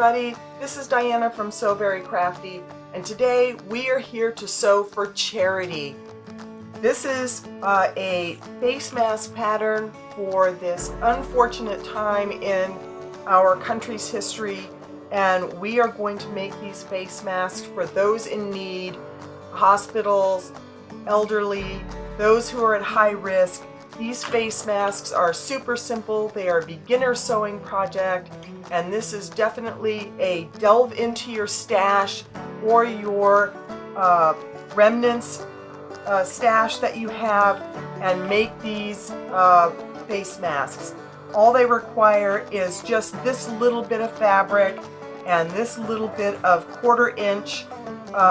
everybody, this is Diana from Sew Very Crafty, and today we are here to sew for charity. This is a face mask pattern for this unfortunate time in our country's history, and we are going to make these face masks for those in need, hospitals, elderly, those who are at high risk. These face masks are super simple. They are a beginner sewing project, and this is definitely a delve into your stash or your remnants stash that you have and make these face masks. All they require is just this little bit of fabric and this little bit of 1/4 inch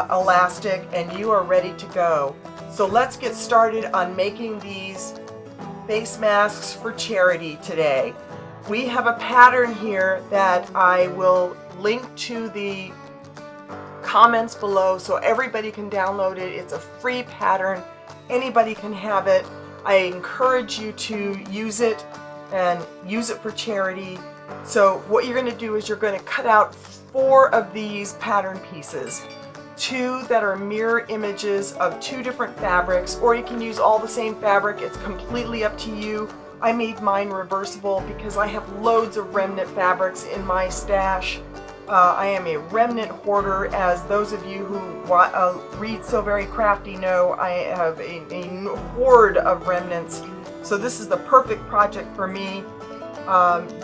elastic, and you are ready to go. So let's get started on making these face masks for charity today. We have a pattern here that I will link to the comments below so everybody can download it. It's a free pattern. Anybody can have it. I encourage you to use it and use it for charity. So what you're going to do is you're going to cut out 4 of these pattern pieces. 2 that are mirror images of 2 different fabrics, or you can use all the same fabric. It's completely up to you. I made mine reversible because I have loads of remnant fabrics in my stash. I am a remnant hoarder, as those of you who read Sew Very Crafty know. I have a hoard of remnants, so this is the perfect project for me.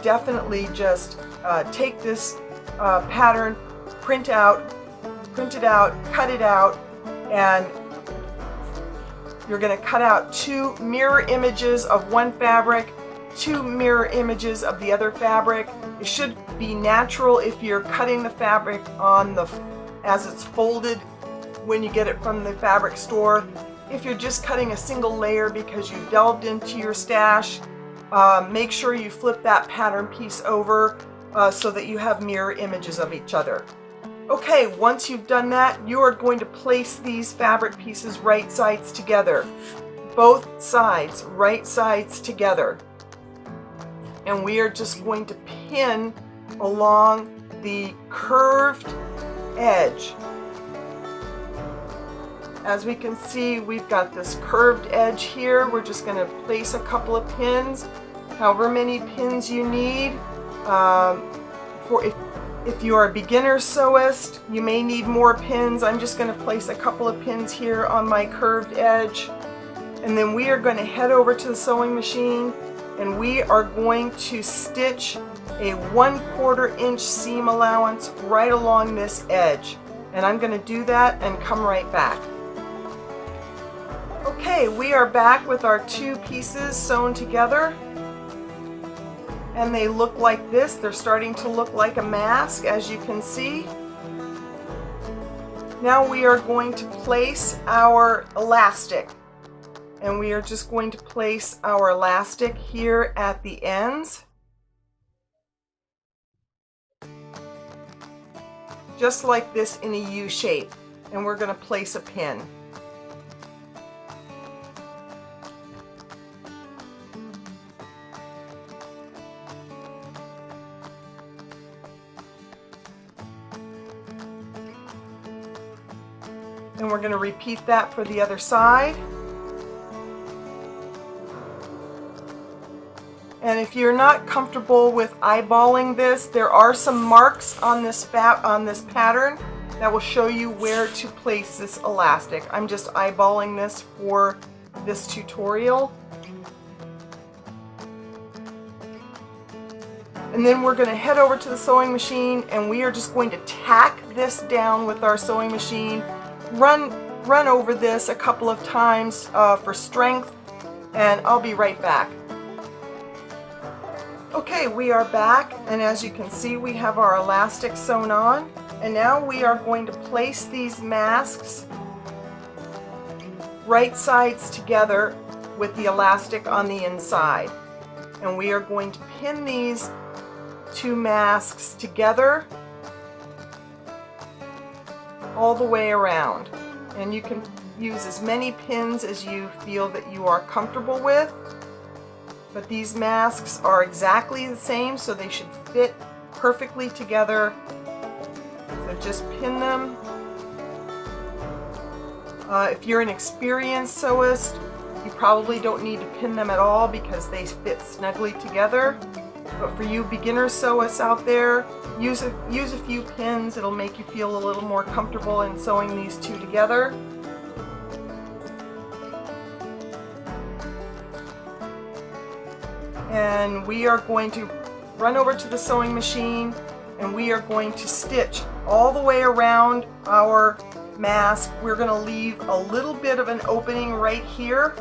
Definitely just take this pattern, print it out, cut it out, and you're going to cut out 2 mirror images of one fabric, 2 mirror images of the other fabric. It should be natural if you're cutting the fabric as it's folded when you get it from the fabric store. If you're just cutting a single layer because you delved into your stash, make sure you flip that pattern piece over so that you have mirror images of each other. Okay, once you've done that, you are going to place these fabric pieces right sides together. Both sides, right sides together. And we are just going to pin along the curved edge. As we can see, we've got this curved edge here. We're just going to place a couple of pins, however many pins you need. If you are a beginner sewist, you may need more pins. I'm just going to place a couple of pins here on my curved edge. And then we are going to head over to the sewing machine, and we are going to stitch a 1/4 inch seam allowance right along this edge. And I'm going to do that and come right back. Okay, we are back with our 2 pieces sewn together. And they look like this. They're starting to look like a mask, as you can see. Now we are going to place our elastic. And we are just going to place our elastic here at the ends. Just like this in a U shape. And we're going to place a pin. And we're going to repeat that for the other side. And if you're not comfortable with eyeballing this, there are some marks on this pattern that will show you where to place this elastic. I'm just eyeballing this for this tutorial. And then we're going to head over to the sewing machine, and we are just going to tack this down with our sewing machine. Run over this a couple of times for strength, and I'll be right back. Okay, we are back, and as you can see, we have our elastic sewn on, and now we are going to place these masks right sides together with the elastic on the inside. And we are going to pin these 2 masks together all the way around, and you can use as many pins as you feel that you are comfortable with, but these masks are exactly the same, so they should fit perfectly together. So just pin them. If you're an experienced sewist, you probably don't need to pin them at all because they fit snugly together. But for you beginner sewists out there, use a few pins. It'll make you feel a little more comfortable in sewing these two together. And we are going to run over to the sewing machine and we are going to stitch all the way around our mask. We're going to leave a little bit of an opening right here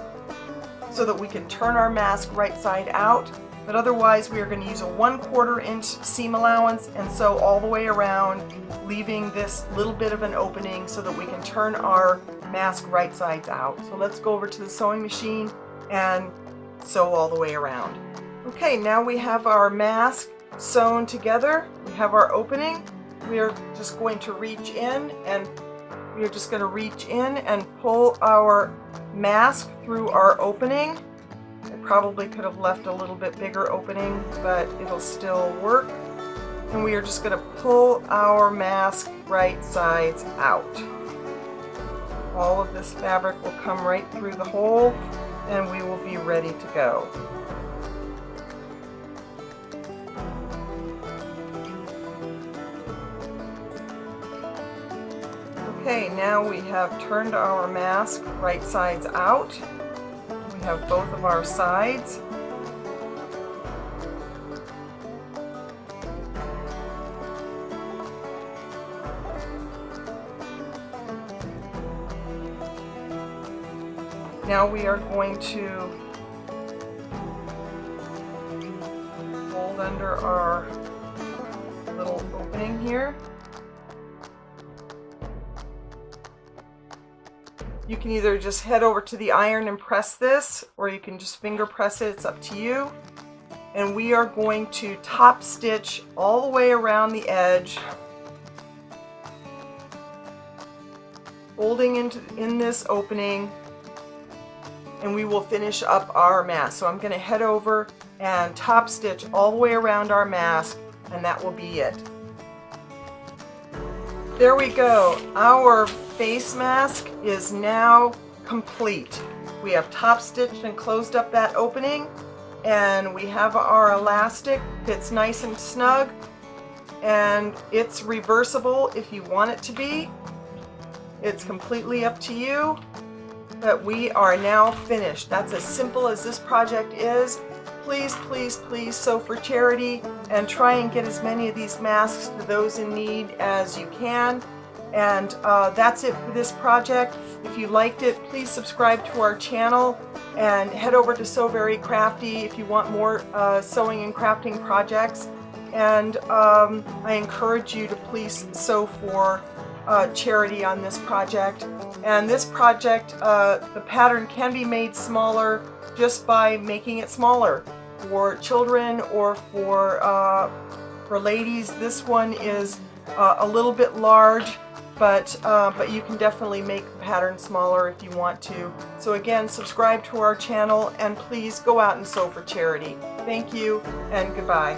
so that we can turn our mask right side out, but otherwise we are going to use a 1/4 inch seam allowance and sew all the way around, leaving this little bit of an opening so that we can turn our mask right sides out. So let's go over to the sewing machine and sew all the way around. Okay, now we have our mask sewn together. We have our opening. We are just going to reach in and pull our mask through our opening. I probably could have left a little bit bigger opening, but it'll still work. And we are just going to pull our mask right sides out. All of this fabric will come right through the hole and we will be ready to go. Okay, now we have turned our mask right sides out. We have both of our sides. Now we are going to fold under our little opening here. You can either just head over to the iron and press this, or you can just finger press it, it's up to you. And we are going to top stitch all the way around the edge, folding in this opening, and we will finish up our mask. So I'm going to head over and top stitch all the way around our mask, and that will be it. There we go. Our face mask is now complete. We have top stitched and closed up that opening, and we have our elastic. Fits nice and snug, and it's reversible if you want it to be. It's completely up to you, but we are now finished. That's as simple as this project is. Please, please, please sew for charity and try and get as many of these masks to those in need as you can. And that's it for this project. If you liked it, please subscribe to our channel and head over to Sew Very Crafty if you want more sewing and crafting projects. And I encourage you to please sew for charity on this project. And this project, the pattern can be made smaller just by making it smaller for children or for ladies. This one is a little bit large, but you can definitely make the pattern smaller if you want to. So again, subscribe to our channel and please go out and sew for charity. Thank you and goodbye.